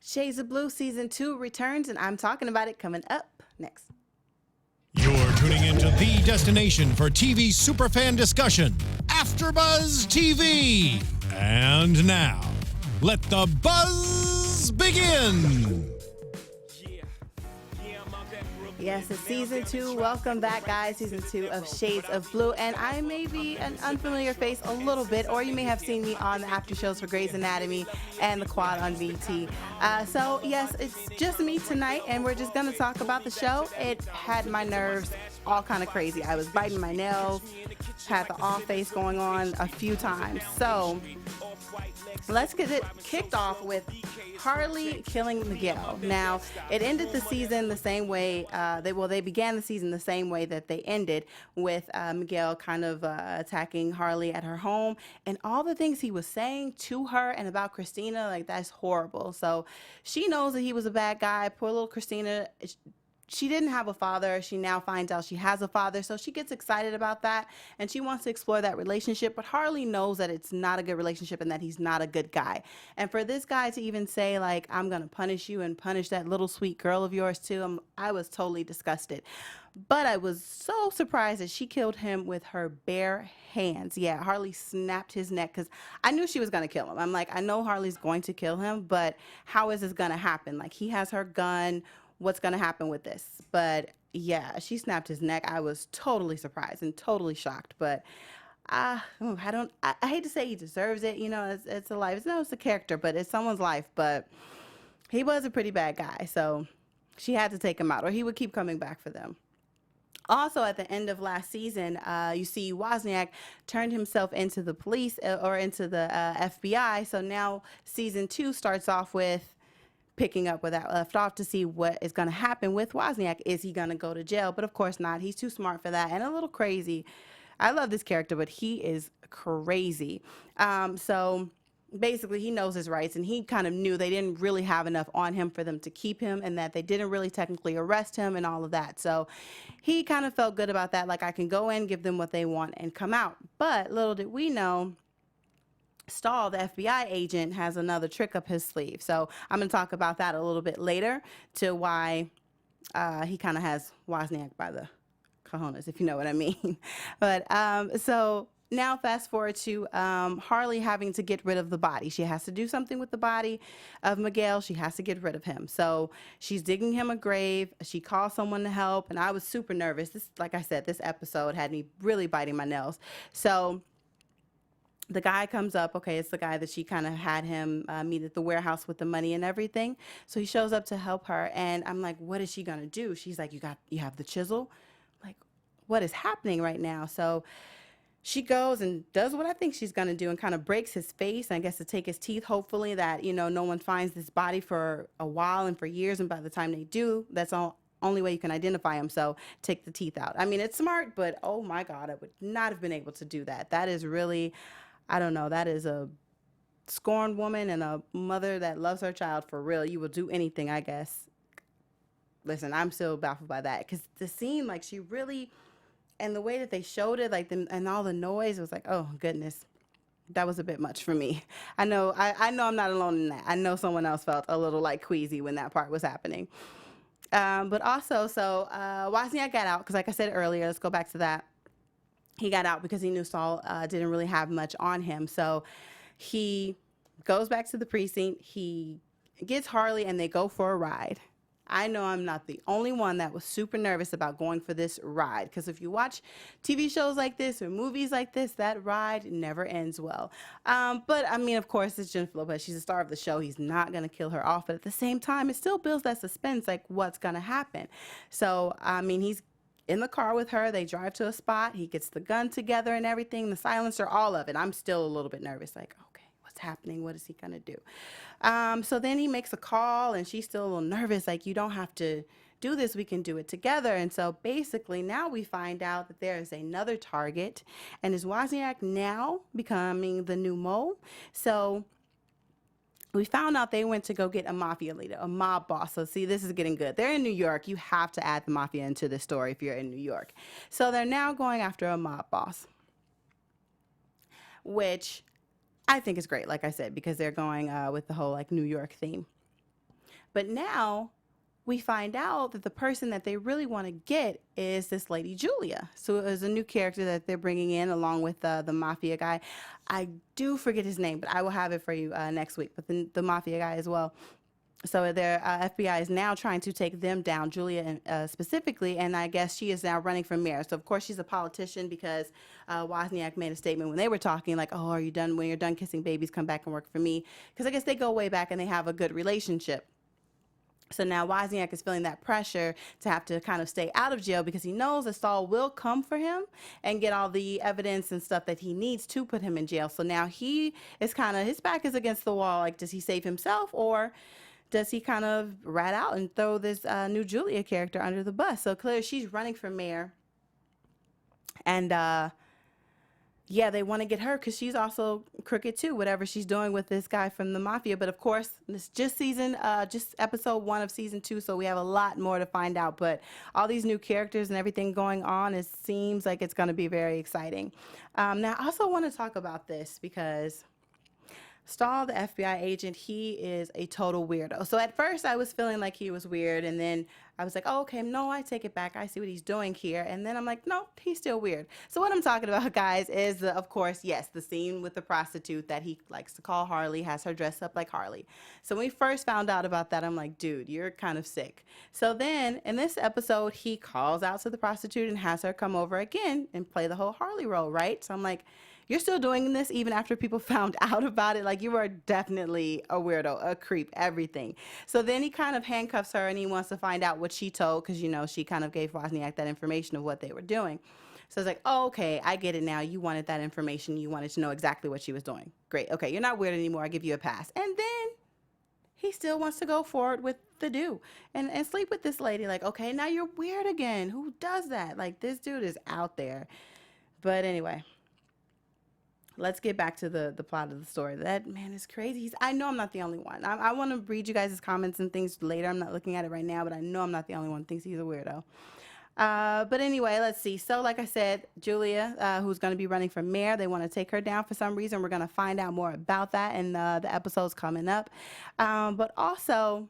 Shades of Blue Season 2 returns, and I'm talking about it coming up next. You're tuning into the destination for TV superfan discussion, AfterBuzz TV. And now, let the buzz begin. Yes, it's Season 2. Welcome back, guys. Season 2 of Shades of Blue. And I may be an unfamiliar face a little bit, or you may have seen me on the after shows for Grey's Anatomy and The Quad on BT. So, yes, it's just me tonight, and we're just going to talk about the show. It had my nerves all kind of crazy. I was biting my nails, had the off face going on a few times. So, let's get it kicked off with Harlee killing Miguel. Now, it ended the season the same way. They began the season the same way that they ended, with Miguel kind of attacking Harlee at her home, and all the things he was saying to her and about Christina, like, that's horrible. So she knows that he was a bad guy. Poor little Christina. She didn't have a father. She now finds out she has a father, so she gets excited about that, and she wants to explore that relationship. But Harlee knows that it's not a good relationship and that he's not a good guy. And for this guy to even say, like, I'm going to punish you and punish that little sweet girl of yours too, I was totally disgusted. But I was so surprised that she killed him with her bare hands. Yeah, Harlee snapped his neck, because I knew she was going to kill him. I'm like, I know Harlee's going to kill him, but how is this going to happen? Like, he has her gun. What's going to happen with this? But yeah, she snapped his neck. I was totally surprised and totally shocked. But I hate to say he deserves it. You know, it's a life. It's a character, but it's someone's life. But he was a pretty bad guy. So she had to take him out, or he would keep coming back for them. Also, at the end of last season, you see Wozniak turned himself into the police, or into the FBI. So now season 2 starts off with picking up where that left off, to see what is going to happen with Wozniak. Is he going to go to jail? But of course not. He's too smart for that, and a little crazy. I love this character, but he is crazy. So basically, he knows his rights, and he kind of knew they didn't really have enough on him for them to keep him, and that they didn't really technically arrest him and all of that. So he kind of felt good about that. Like, I can go in, give them what they want, and come out. But little did we know, Stahl, the FBI agent, has another trick up his sleeve. So I'm going to talk about that a little bit later, to why he kind of has Wozniak by the cojones, if you know what I mean. But so now fast forward to Harlee having to get rid of the body. She has to do something with the body of Miguel. She has to get rid of him. So she's digging him a grave. She calls someone to help, and I was super nervous. Like I said, this episode had me really biting my nails. So the guy comes up. Okay, it's the guy that she kind of had him meet at the warehouse with the money and everything. So he shows up to help her, and I'm like, what is she gonna do? She's like, you have the chisel? Like, what is happening right now? So she goes and does what I think she's gonna do, and kind of breaks his face, I guess, to take his teeth, hopefully that, no one finds this body for a while and for years, and by the time they do, that's only way you can identify him. So take the teeth out. I mean, it's smart, but oh my God, I would not have been able to do that. That is really, I don't know, that is a scorned woman and a mother that loves her child for real. You will do anything, I guess. Listen, I'm still baffled by that, because the scene, like, she really, and the way that they showed it, like, and all the noise, it was like, oh goodness, that was a bit much for me. I know I'm not alone in that. I know someone else felt a little like queasy when that part was happening. But also, so Wozniak got out, because like I said earlier, let's go back to that. He got out because he knew Saul didn't really have much on him. So he goes back to the precinct. He gets Harlee, and they go for a ride. I know I'm not the only one that was super nervous about going for this ride, because if you watch TV shows like this or movies like this, that ride never ends well. But I mean, of course, it's Jennifer Lopez. She's the star of the show. He's not going to kill her off. But at the same time, it still builds that suspense, like, what's going to happen? So, I mean, he's in the car with her. They drive to a spot. He gets the gun together and everything, the silencer, all of it. I'm still a little bit nervous, like, okay, what's happening? What is he gonna do? So then he makes a call, and she's still a little nervous, like, you don't have to do this, we can do it together. And so basically now we find out that there is another target, and is Wozniak now becoming the new mole? So we found out they went to go get a mafia leader, a mob boss. So see, this is getting good. They're in New York. You have to add the mafia into this story if you're in New York. So they're now going after a mob boss, which I think is great, like I said, because they're going with the whole, like, New York theme. But now we find out that the person that they really want to get is this lady Julia. So it was a new character that they're bringing in along with the mafia guy. I do forget his name, but I will have it for you next week. But the mafia guy as well. So their FBI is now trying to take them down, Julia specifically, and I guess she is now running for mayor. So, of course, she's a politician because Wozniak made a statement when they were talking, like, oh, are you done? When you're done kissing babies, come back and work for me. Because I guess they go way back and they have a good relationship. So now Wozniak is feeling that pressure to have to kind of stay out of jail because he knows that Saul will come for him and get all the evidence and stuff that he needs to put him in jail. So now he is kind of, his back is against the wall. Like, does he save himself, or does he kind of rat out and throw this new Julia character under the bus? So clearly she's running for mayor. And yeah, they want to get her because she's also crooked too, whatever she's doing with this guy from the mafia. But of course, it's just just episode 1 of season 2, so we have a lot more to find out. But all these new characters and everything going on, it seems like it's going to be very exciting. Now, I also want to talk about this because Stahl, the FBI agent, he is a total weirdo. So at first I was feeling like he was weird, and then I was like, oh, okay, no, I take it back. I see what he's doing here. And then I'm like, no, he's still weird. So what I'm talking about, guys, is, of course, yes, the scene with the prostitute that he likes to call Harlee, has her dress up like Harlee. So when we first found out about that, I'm like, dude, you're kind of sick. So then in this episode, he calls out to the prostitute and has her come over again and play the whole Harlee role, right? So I'm like, you're still doing this even after people found out about it? Like, you are definitely a weirdo, a creep, everything. So then he kind of handcuffs her and he wants to find out what she told because, you know, she kind of gave Wozniak that information of what they were doing. So it's like, oh, okay, I get it now. You wanted that information. You wanted to know exactly what she was doing. Great. Okay, you're not weird anymore. I give you a pass. And then he still wants to go forward with the do and sleep with this lady. Like, okay, now you're weird again. Who does that? Like, this dude is out there. But anyway, let's get back to the plot of the story. That man is crazy. I know I'm not the only one. I want to read you guys' comments and things later. I'm not looking at it right now, but I know I'm not the only one who thinks he's a weirdo. But anyway, let's see. So like I said, Julia, who's going to be running for mayor, they want to take her down for some reason. We're going to find out more about that in the episodes coming up. But also,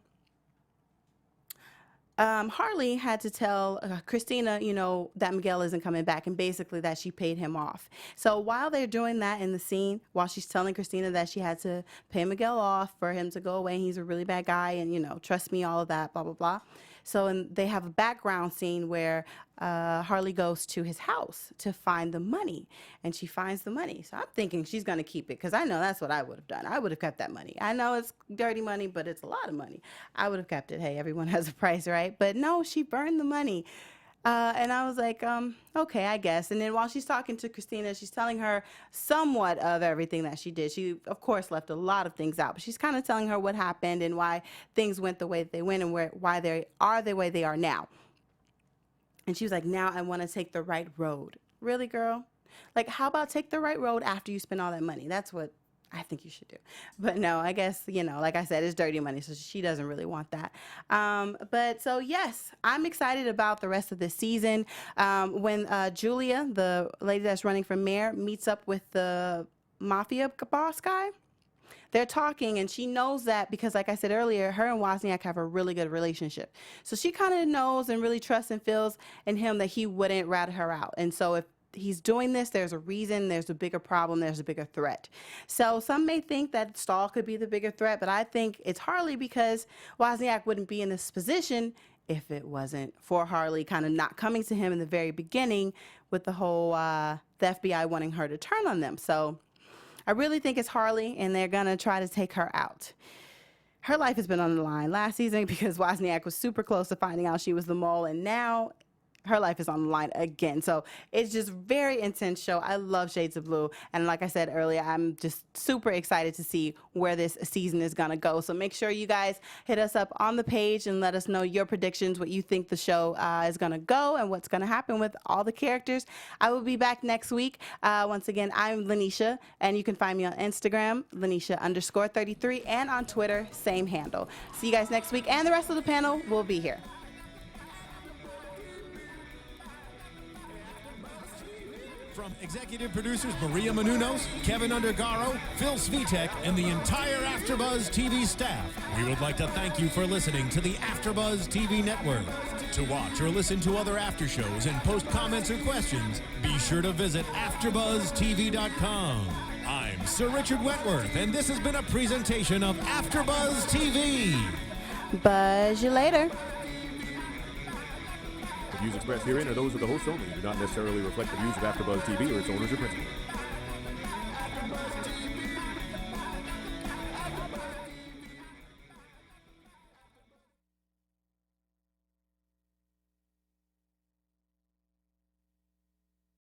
Harlee had to tell Christina, you know, that Miguel isn't coming back, and basically that she paid him off. So while they're doing that in the scene, while she's telling Christina that she had to pay Miguel off for him to go away, and he's a really bad guy, and, you know, trust me, all of that, blah, blah, blah. So they have a background scene where Harlee goes to his house to find the money, and she finds the money. So I'm thinking she's going to keep it because I know that's what I would have done. I would have kept that money. I know it's dirty money, but it's a lot of money. I would have kept it. Hey, everyone has a price, right? But no, she burned the money. And I was like, okay, I guess. And then while she's talking to Christina, she's telling her somewhat of everything that she did. She, of course, left a lot of things out, but she's kind of telling her what happened and why things went the way they went and why they are the way they are now. And she was like, now I want to take the right road. Really, girl? Like, how about take the right road after you spend all that money? That's what I think you should do. But no, I guess, you know, like I said, it's dirty money, so she doesn't really want that. But so, yes, I'm excited about the rest of this season. When Julia, the lady that's running for mayor, meets up with the mafia boss guy, they're talking, and she knows that because, like I said earlier, her and Wozniak have a really good relationship. So she kind of knows and really trusts and feels in him that he wouldn't rat her out. And so if he's doing this, there's a reason, there's a bigger problem, there's a bigger threat. So some may think that Stahl could be the bigger threat, but I think it's Harlee because Wozniak wouldn't be in this position if it wasn't for Harlee kind of not coming to him in the very beginning with the whole the FBI wanting her to turn on them. So I really think it's Harlee, and they're going to try to take her out. Her life has been on the line last season because Wozniak was super close to finding out she was the mole, and now her life is on the line again. So it's just very intense show. I love Shades of Blue. And like I said earlier, I'm just super excited to see where this season is going to go. So make sure you guys hit us up on the page and let us know your predictions, what you think the show is going to go and what's going to happen with all the characters. I will be back next week. Once again, I'm Lynneisha, and you can find me on Instagram, Lynneisha_33, and on Twitter, same handle. See you guys next week, and the rest of the panel will be here. From executive producers Maria Menounos, Kevin Undergaro, Phil Svitek, and the entire AfterBuzz TV staff, we would like to thank you for listening to the AfterBuzz TV network. To watch or listen to other after shows and post comments or questions, be sure to visit AfterBuzzTV.com. I'm Sir Richard Wentworth, and this has been a presentation of AfterBuzz TV. Buzz you later. The views expressed herein are those of the host only and do not necessarily reflect the views of AfterBuzz TV or its owners or principals.